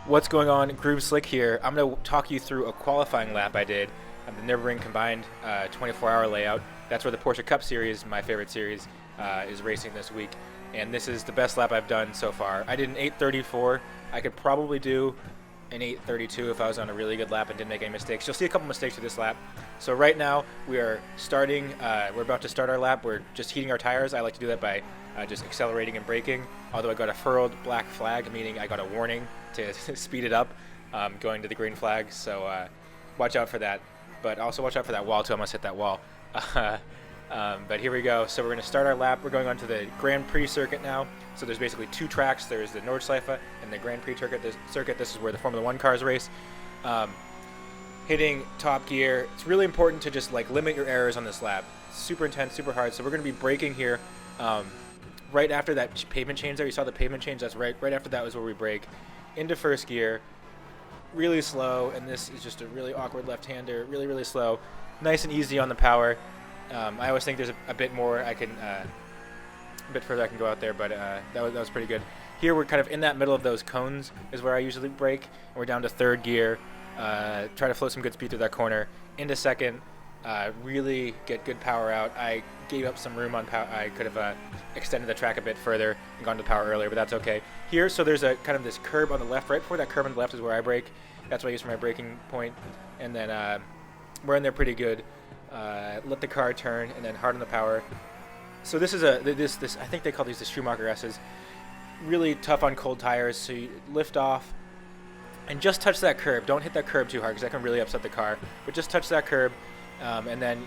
What's going on? Groove Slick here. I'm going to talk you through a qualifying lap I did on the Nurburgring Combined 24-hour layout. That's where the Porsche Cup Series, my favorite series, is racing this week. And this is the best lap I've done so far. I did an 8:34. I could probably do an 8:32 if I was on a really good lap and didn't make any mistakes. You'll see a couple mistakes with this lap. So right now we are starting, we're about to start our lap. We're just heating our tires. I like to do that by just accelerating and braking, although I got a furrowed black flag, meaning I got a warning to speed it up going to the green flag. So watch out for that. But also watch out for that wall too. I must hit that wall. But here we go. So we're going to start our lap. We're going on to the Grand Prix circuit now. So there's basically two tracks. There's the Nordschleife and the Grand Prix circuit. This is where the Formula 1 cars race. Hitting top gear. It's really important to just like limit your errors on this lap. Super intense, super hard. So we're going to be braking here. Right after that pavement change there, you saw the pavement change. That's right after that was where we brake into first gear. Really slow, and this is just a really awkward left-hander. Really slow. Nice and easy on the power. I always think there's a bit more I can, a bit further I can go out there, but that was pretty good. Here we're kind of in that middle of those cones is where I usually brake, and we're down to third gear. Try to flow some good speed through that corner. Into second, really get good power out. I gave up some room on power. I could have extended the track a bit further and gone to power earlier, but that's okay. Here, so there's a kind of this curb on the left. Right before that curb on the left is where I brake. That's what I use for my braking point. And then we're in there pretty good. Let the car turn and then hard on the power. So this is this I think they call these the Schumacher S's. Really tough on cold tires. So you lift off and just touch that curb. Don't hit that curb too hard because that can really upset the car. But just touch that curb and then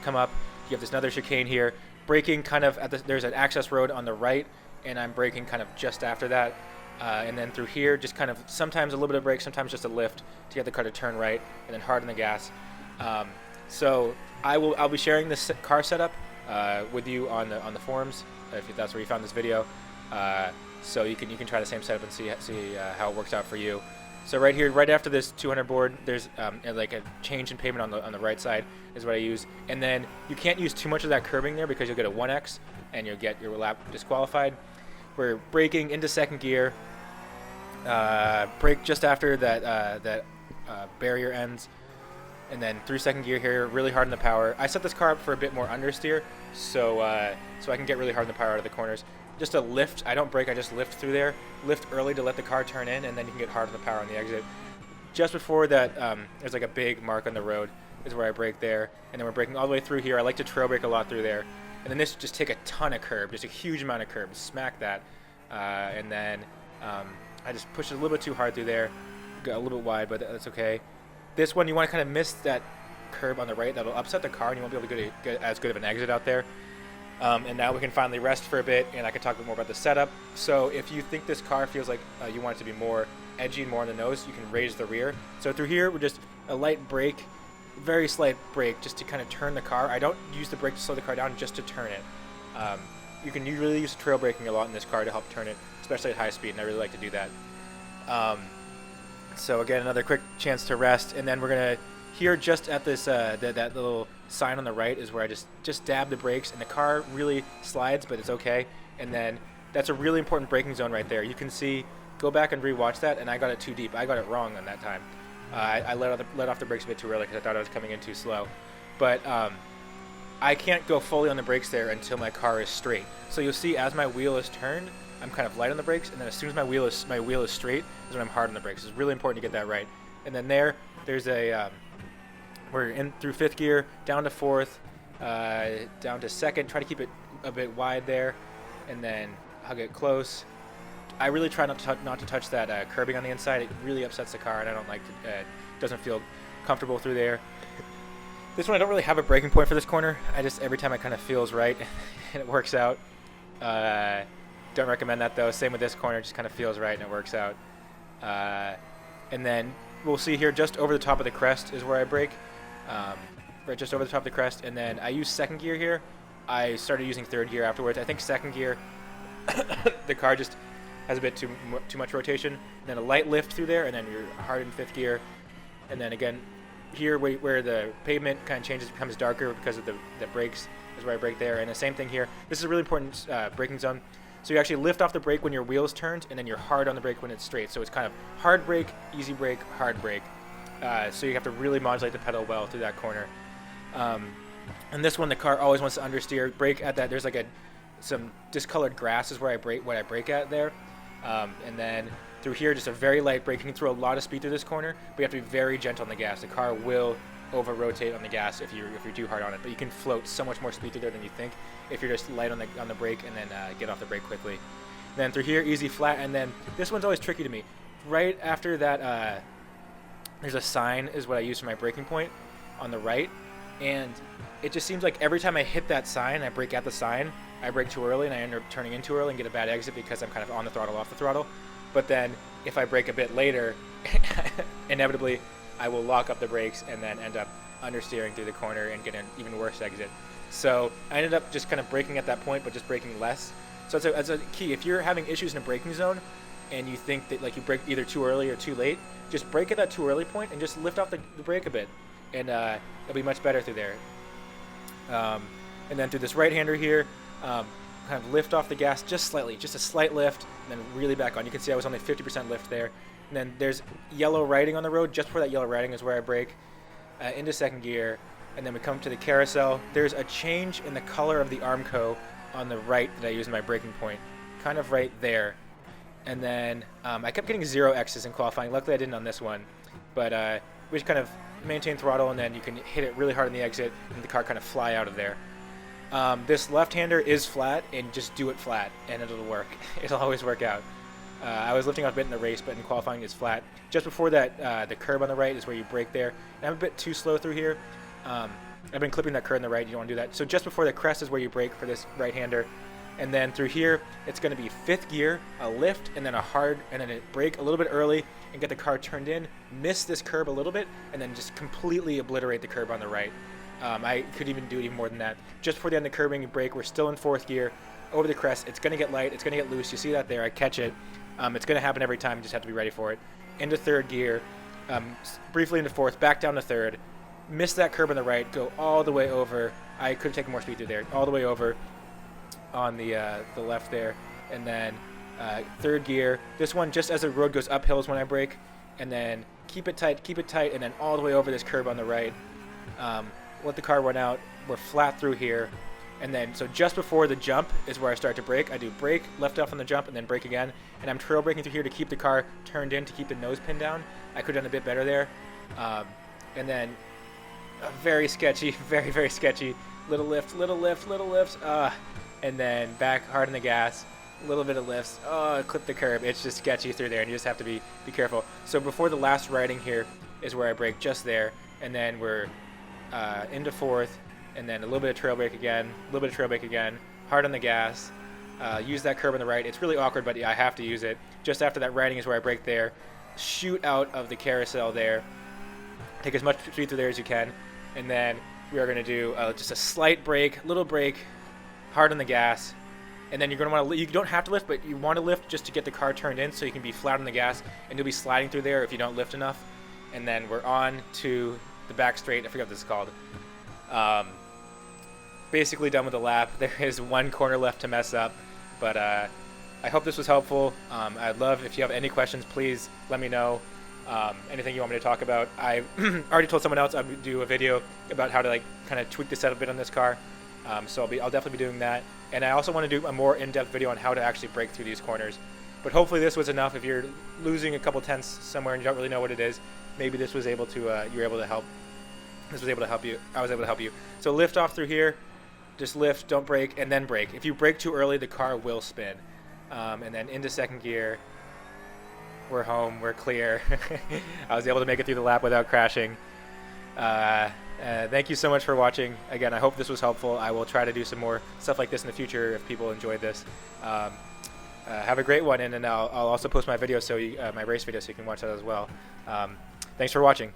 come up. You have this another chicane here. Braking kind of there's an access road on the right, and I'm braking kind of just after that. And then through here, just kind of sometimes a little bit of brake, sometimes just a lift to get the car to turn right, and then hard on the gas. So I'll be sharing this car setup with you on the forums if that's where you found this video. So you can try the same setup and see how it works out for you. So right here, right after this 200 board, there's like a change in pavement on the right side is what I use. And then you can't use too much of that curbing there because you'll get a 1x and you'll get your lap disqualified. We're braking into second gear. Brake just after that barrier ends. And then through second gear here, really hard on the power. I set this car up for a bit more understeer, so I can get really hard on the power out of the corners. Just a lift. I don't brake, I just lift through there. Lift early to let the car turn in, and then you can get hard on the power on the exit. Just before that, there's like a big mark on the road is where I brake there. And then we're braking all the way through here. I like to trail brake a lot through there. And then this just take a ton of curb, just a huge amount of curb. Smack that. And then I just pushed it a little bit too hard through there. Got a little bit wide, but that's okay. This one, you want to kind of miss that curb on the right. That'll upset the car, and you won't be able to get as good of an exit out there. And now we can finally rest for a bit, and I can talk a bit more about the setup. So if you think this car feels like you want it to be more edgy and more on the nose, you can raise the rear. So through here, we're just a light brake, very slight brake, just to kind of turn the car. I don't use the brake to slow the car down, just to turn it. You can really use trail braking a lot in this car to help turn it, especially at high speed, and I really like to do that. So again, another quick chance to rest, and then we're gonna here just at this that little sign on the right is where I just dab the brakes, and the car really slides, but it's okay. And then that's a really important braking zone right there. You can see, go back and rewatch that, and I got it too deep. I got it wrong on that time. I let off the brakes a bit too early because I thought I was coming in too slow. But I can't go fully on the brakes there until my car is straight. So you'll see as my wheel is turned, I'm kind of light on the brakes, and then as soon as my wheel is straight is when I'm hard on the brakes. It's really important to get that right. And then there's a we're in through fifth gear, down to fourth, down to second. Try to keep it a bit wide there, and then hug it close. I really try not to touch that curbing on the inside. It really upsets the car, and I don't like to. It doesn't feel comfortable through there. This one I don't really have a braking point for this corner. I just every time it kind of feels right, and it works out. Don't recommend that though. Same with this corner, just kind of feels right and it works out. And then we'll see here just over the top of the crest is where I brake. Right just over the top of the crest, and then I use second gear here. I started using third gear afterwards. I think second gear, the car just has a bit too much rotation. And then a light lift through there, and then you're hard in fifth gear. And then again, here where the pavement kind of changes, becomes darker because of the brakes is where I brake there. And the same thing here. This is a really important braking zone. So you actually lift off the brake when your wheel's turned, and then you're hard on the brake when it's straight. So it's kind of hard brake, easy brake, hard brake. So you have to really modulate the pedal well through that corner. And this one, the car always wants to understeer. Brake at that. There's like some discolored grass is where I brake at there. And then through here, just a very light brake. You can throw a lot of speed through this corner, but you have to be very gentle on the gas. The car will over-rotate on the gas if you're too hard on it, but you can float so much more speed through there than you think if you're just light on the brake and then get off the brake quickly. And then through here, easy flat, and then this one's always tricky to me. Right after that, there's a sign is what I use for my braking point on the right, and it just seems like every time I hit that sign, I brake at the sign, I brake too early and I end up turning in too early and get a bad exit because I'm kind of on the throttle, off the throttle. But then if I brake a bit later, inevitably I will lock up the brakes and then end up understeering through the corner and get an even worse exit. So I ended up just kind of braking at that point, but just braking less. So that's a key. If you're having issues in a braking zone and you think that like you brake either too early or too late, just brake at that too early point and just lift off the brake a bit, and it'll be much better through there. And then through this right-hander here, kind of lift off the gas just slightly, just a slight lift, and then really back on. You can see I was only 50% lift there. And then there's yellow writing on the road. Just before that yellow writing is where I brake into second gear. And then we come to the carousel. There's a change in the color of the Armco on the right that I use in my braking point, kind of right there. And then I kept getting 0 X's in qualifying. Luckily I didn't on this one. But we just kind of maintain throttle, and then you can hit it really hard in the exit and the car kind of fly out of there. This left-hander is flat, and just do it flat and it'll work. It'll always work out. I was lifting off a bit in the race, but in qualifying it's flat. Just before that, the curb on the right is where you brake there. And I'm a bit too slow through here. I've been clipping that curb on the right. You don't want to do that. So just before the crest is where you brake for this right-hander. And then through here, it's going to be 5th gear, a lift, and then a hard, and then a brake a little bit early and get the car turned in, miss this curb a little bit, and then just completely obliterate the curb on the right. I could even do it even more than that. Just before the end of the curbing and brake, we're still in 4th gear. Over the crest, it's going to get light, it's going to get loose. You see that there, I catch it. It's going to happen every time, you just have to be ready for it. Into 3rd gear, briefly into 4th, back down to 3rd. Miss that curb on the right, go all the way over. I could have taken more speed through there, all the way over on the left there. And then 3rd gear. This one, just as the road goes uphill is when I brake. And then keep it tight, and then all the way over this curb on the right. Let the car run out. We're flat through here. And then, so just before the jump is where I start to brake. I do brake, left off on the jump, and then brake again. And I'm trail braking through here to keep the car turned in, to keep the nose pin down. I could have done a bit better there. And then, very sketchy, very, very sketchy. Little lift, little lift, little lifts. And then back hard on the gas. Little bit of lifts. Clip the curb. It's just sketchy through there, and you just have to be careful. So before the last riding here is where I brake, just there. And then we're into 4th. And then a little bit of trail brake again, a little bit of trail brake again, hard on the gas, use that curb on the right. It's really awkward, but yeah, I have to use it. Just after that riding is where I brake there, shoot out of the carousel there, take as much speed through there as you can, and then we are going to do just a slight brake, little brake, hard on the gas, and then you're going to want to, you don't have to lift, but you want to lift just to get the car turned in so you can be flat on the gas, and you'll be sliding through there if you don't lift enough. And then we're on to the back straight. I forget what this is called. Basically done with the lap. There is one corner left to mess up, but I hope this was helpful. I'd love if you have any questions, please let me know. Anything you want me to talk about. I already told someone else I would do a video about how to like kind of tweak the setup a bit on this car. So I'll definitely be doing that. And I also want to do a more in-depth video on how to actually brake through these corners. But hopefully this was enough. If you're losing a couple tenths somewhere and you don't really know what it is, maybe this was able to you're able to help. This was able to help you. I was able to help you. So lift off through here. Just lift, don't brake, and then brake. If you brake too early, the car will spin. And then into 2nd gear. We're home. We're clear. I was able to make it through the lap without crashing. Thank you so much for watching. Again, I hope this was helpful. I will try to do some more stuff like this in the future if people enjoyed this. Have a great one, and then I'll also post my video, my race video, so you can watch that as well. Thanks for watching.